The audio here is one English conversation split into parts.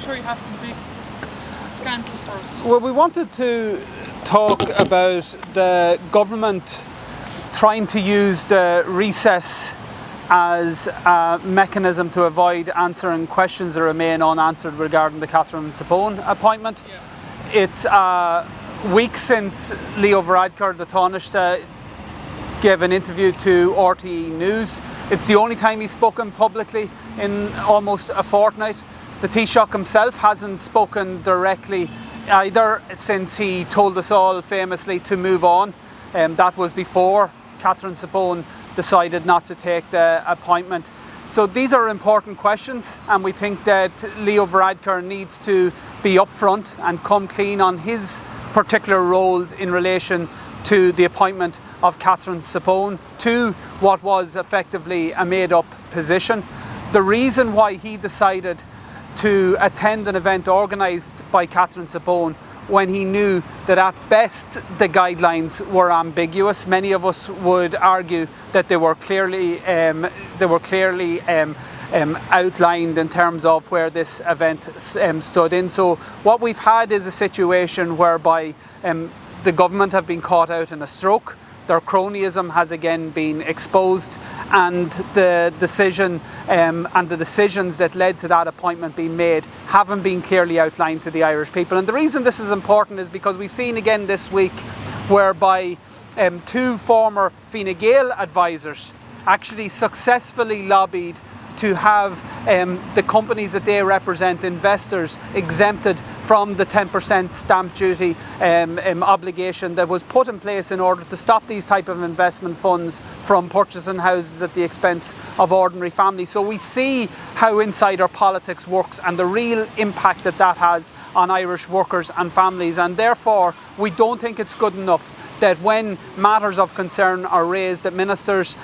sure you have some big scandal first. Well, we wanted to talk about the government trying to use the recess as a mechanism to avoid answering questions that remain unanswered regarding the Catherine Sapone appointment. Yeah. It's a week since Leo Varadkar, the Taoiseach, gave an interview to RTE News. It's the only time he's spoken publicly in almost a fortnight. The Taoiseach himself hasn't spoken directly either since he told us all famously to move on. That was before Catherine Sapone decided not to take the appointment. So these are important questions, and we think that Leo Varadkar needs to be upfront and come clean on his particular roles in relation to the appointment of Catherine Sapone to what was effectively a made-up position. The reason why he decided to attend an event organised by Catherine Sapone when he knew that at best the guidelines were ambiguous. Many of us would argue that they were clearly outlined in terms of where this event stood in. So what we've had is a situation whereby the government have been caught out in a stroke. Their cronyism has again been exposed, and the decisions that led to that appointment being made haven't been clearly outlined to the Irish people. And the reason this is important is because we've seen again this week whereby two former Fine Gael advisors actually successfully lobbied to have the companies that they represent, investors, exempted from the 10% stamp duty obligation that was put in place in order to stop these type of investment funds from purchasing houses at the expense of ordinary families. So we see how insider politics works and the real impact that that has on Irish workers and families, and therefore we don't think it's good enough that when matters of concern are raised, that ministers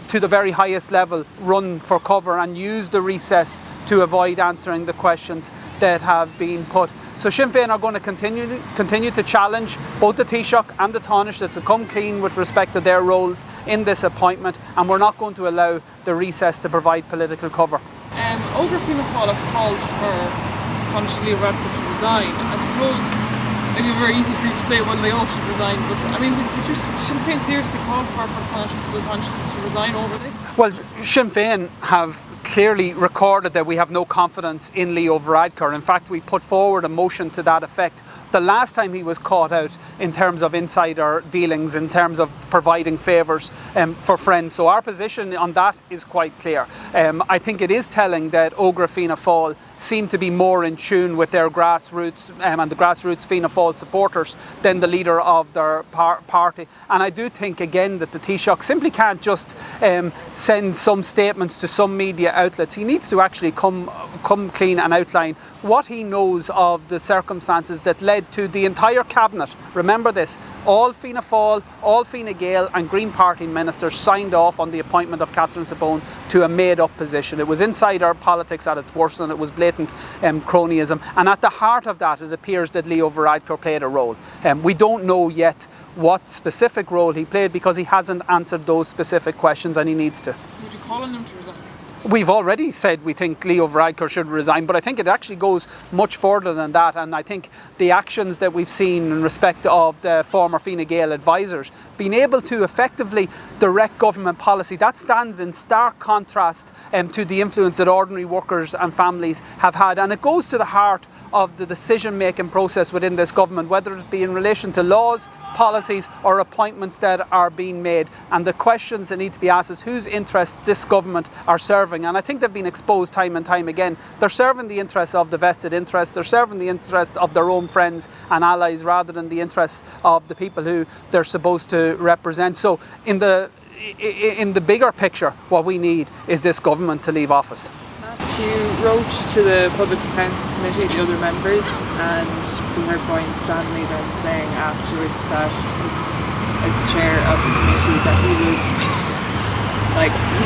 to the very highest level run for cover and use the recess to avoid answering the questions that have been put. So Sinn Féin are going to continue to challenge both the Taoiseach and the Taoiseach to come clean with respect to their roles in this appointment, and we're not going to allow the recess to provide political cover. Ógra Fianna Fáil have called for Taoiseach Leo Varadkar to resign. I suppose it'd be very easy for you to say, well, Leo should resign, but I mean, would Sinn Féin seriously call for the Taoiseach to resign over this? Well, Sinn Féin have clearly recorded that we have no confidence in Leo Varadkar. In fact, we put forward a motion to that effect the last time he was caught out in terms of insider dealings, in terms of providing favours for friends. So our position on that is quite clear. I think it is telling that Ógra Fianna Fáil seem to be more in tune with their grassroots and the grassroots Fianna Fáil supporters than the leader of their party. And I do think again that the Taoiseach simply can't just send some statements to some media outlets. He needs to actually come clean and outline what he knows of the circumstances that led to the entire cabinet. Remember this, all Fianna Fáil, all Fine Gael and Green Party ministers signed off on the appointment of Catherine Sapone to a made-up position. It was insider politics at its worst, and it was blatant cronyism. And at the heart of that, it appears that Leo Varadkar played a role. We don't know yet what specific role he played because he hasn't answered those specific questions, and he needs to. Would you call on him to resign? We've already said we think Leo Varadkar should resign, but I think it actually goes much further than that. And I think the actions that we've seen in respect of the former Fine Gael advisors being able to effectively direct government policy, that stands in stark contrast to the influence that ordinary workers and families have had. And it goes to the heart of the decision-making process within this government, whether it be in relation to laws, policies or appointments that are being made. And the questions that need to be asked is whose interests this government are serving. And I think they've been exposed time and time again. They're serving the interests of the vested interests. They're serving the interests of their own friends and allies rather than the interests of the people who they're supposed to represent. So in the bigger picture, what we need is this government to leave office. She wrote to the Public Accounts Committee, the other members, and we heard Brian Stanley then saying afterwards that, as chair of the committee, that he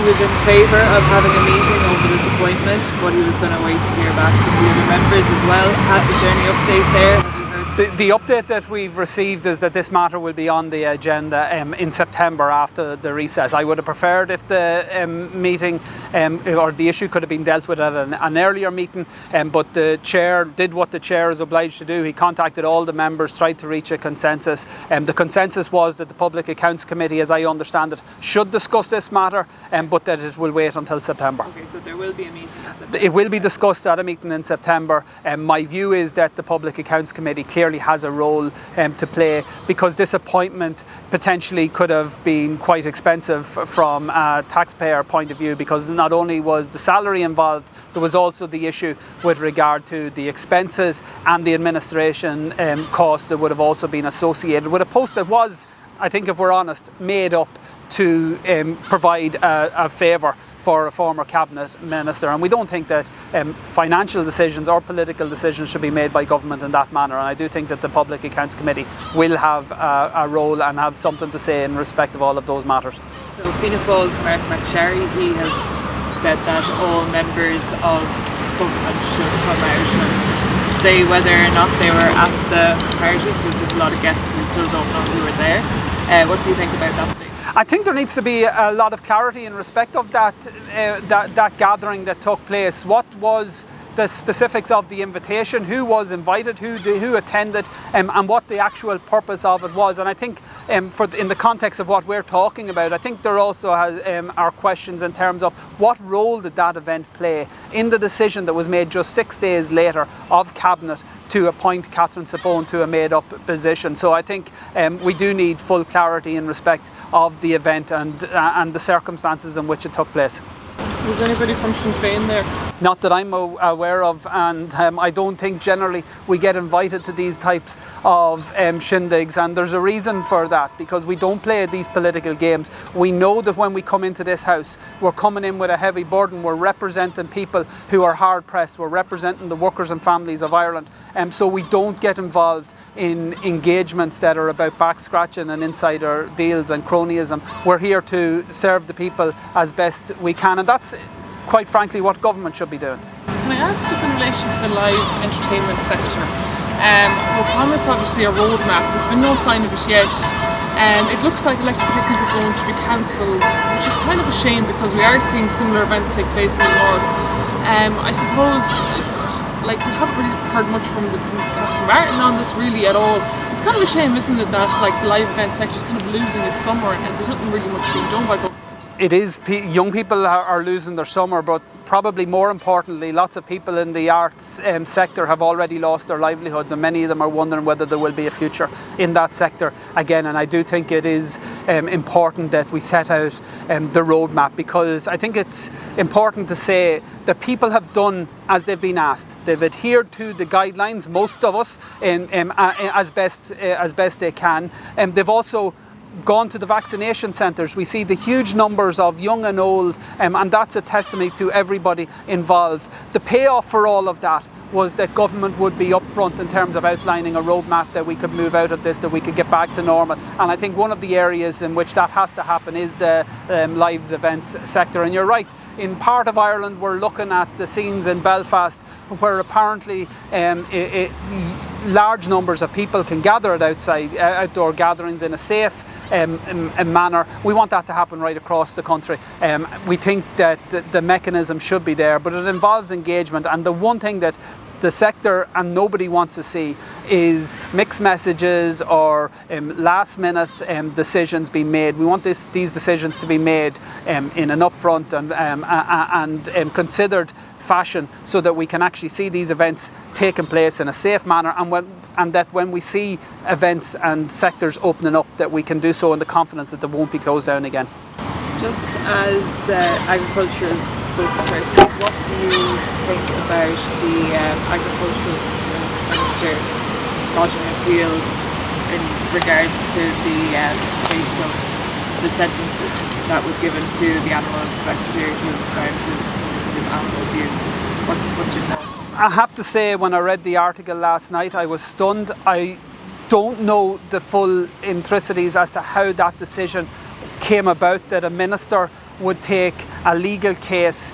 was in favour of having a meeting over this appointment, but he was going to wait to hear back from the other members as well. Is there any update there? Have you heard The update that we've received is that this matter will be on the agenda in September after the recess. I would have preferred if the meeting or the issue could have been dealt with at an earlier meeting, but the chair did what the chair is obliged to do. He contacted all the members, tried to reach a consensus. The consensus was that the Public Accounts Committee, as I understand it, should discuss this matter, but that it will wait until September. Okay, so there will be a meeting in September. It will be discussed at a meeting in September. My view is that the Public Accounts Committee clearly has a role to play, because this appointment potentially could have been quite expensive from a taxpayer point of view, because not only was the salary involved, there was also the issue with regard to the expenses and the administration costs that would have also been associated with a post that was, I think if we're honest, made up to provide a favour for a former cabinet minister, and we don't think that financial decisions or political decisions should be made by government in that manner. And I do think that the Public Accounts Committee will have a role and have something to say in respect of all of those matters. So Fianna Fáil's Mark McSherry, he has said that all members of government should come out and say whether or not they were at the party, because there's a lot of guests who still don't know who were there. What do you think about that statement? I think there needs to be a lot of clarity in respect of that gathering that took place. What was the specifics of the invitation, who was invited, who attended, and what the actual purpose of it was. And I think in the context of what we're talking about, I think there also are questions in terms of what role did that event play in the decision that was made just 6 days later of Cabinet to appoint Catherine Sapone to a made-up position. So I think we do need full clarity in respect of the event and the circumstances in which it took place. Was anybody from Sinn Féin there? Not that I'm aware of, and I don't think generally we get invited to these types of shindigs, and there's a reason for that, because we don't play these political games. We know that when we come into this house, we're coming in with a heavy burden. We're representing people who are hard pressed. We're representing the workers and families of Ireland, so we don't get involved in engagements that are about back scratching and insider deals and cronyism. We're here to serve the people as best we can, and that's quite frankly what government should be doing. Can I ask, just in relation to the live entertainment sector, we're promised obviously a roadmap. There's been no sign of it yet. It looks like Electric Picnic is going to be cancelled, which is kind of a shame, because we are seeing similar events take place in the north. I suppose, we haven't really heard much from Catherine Martin on this really at all. It's kind of a shame, isn't it, that the live event sector is kind of losing its summer, and there's nothing really much being done by government. It is, young people are losing their summer, but probably more importantly, lots of people in the arts sector have already lost their livelihoods, and many of them are wondering whether there will be a future in that sector again. And I do think it is important that we set out the roadmap, because I think it's important to say that people have done as they've been asked. They've adhered to the guidelines, most of us, as best they can. They've also gone to the vaccination centres. We see the huge numbers of young and old, and that's a testimony to everybody involved. The payoff for all of that was that government would be upfront in terms of outlining a roadmap that we could move out of this, that we could get back to normal. And I think one of the areas in which that has to happen is the live events sector. And you're right, in part of Ireland we're looking at the scenes in Belfast where apparently large numbers of people can gather at outdoor gatherings in a safe manner. We want that to happen right across the country. We think that the mechanism should be there, but it involves engagement. And the one thing that the sector and nobody wants to see is mixed messages or last minute decisions being made. We want these decisions to be made in an upfront and considered fashion, so that we can actually see these events taking place in a safe manner, and that when we see events and sectors opening up, that we can do so in the confidence that they won't be closed down again. Just as agricultural spokesperson, what do you think about the agricultural minister lodging an appeal in regards to the case of the sentence that was given to the animal inspector who was found to animal abuse? What's your thoughts? I have to say, when I read the article last night, I was stunned. I don't know the full intricacies as to how that decision came about, that a minister would take a legal case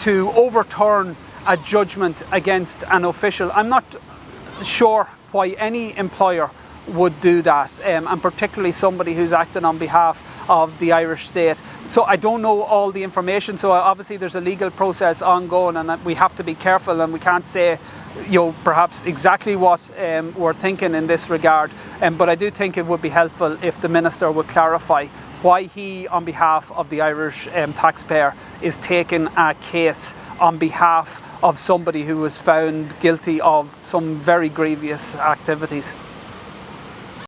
to overturn a judgment against an official. I'm not sure why any employer would do that, and particularly somebody who's acting on behalf of the Irish state. So I don't know all the information, so obviously there's a legal process ongoing, and we have to be careful, and we can't say, you know, perhaps exactly what we're thinking in this regard, but I do think it would be helpful if the Minister would clarify why he, on behalf of the Irish taxpayer, is taking a case on behalf of somebody who was found guilty of some very grievous activities.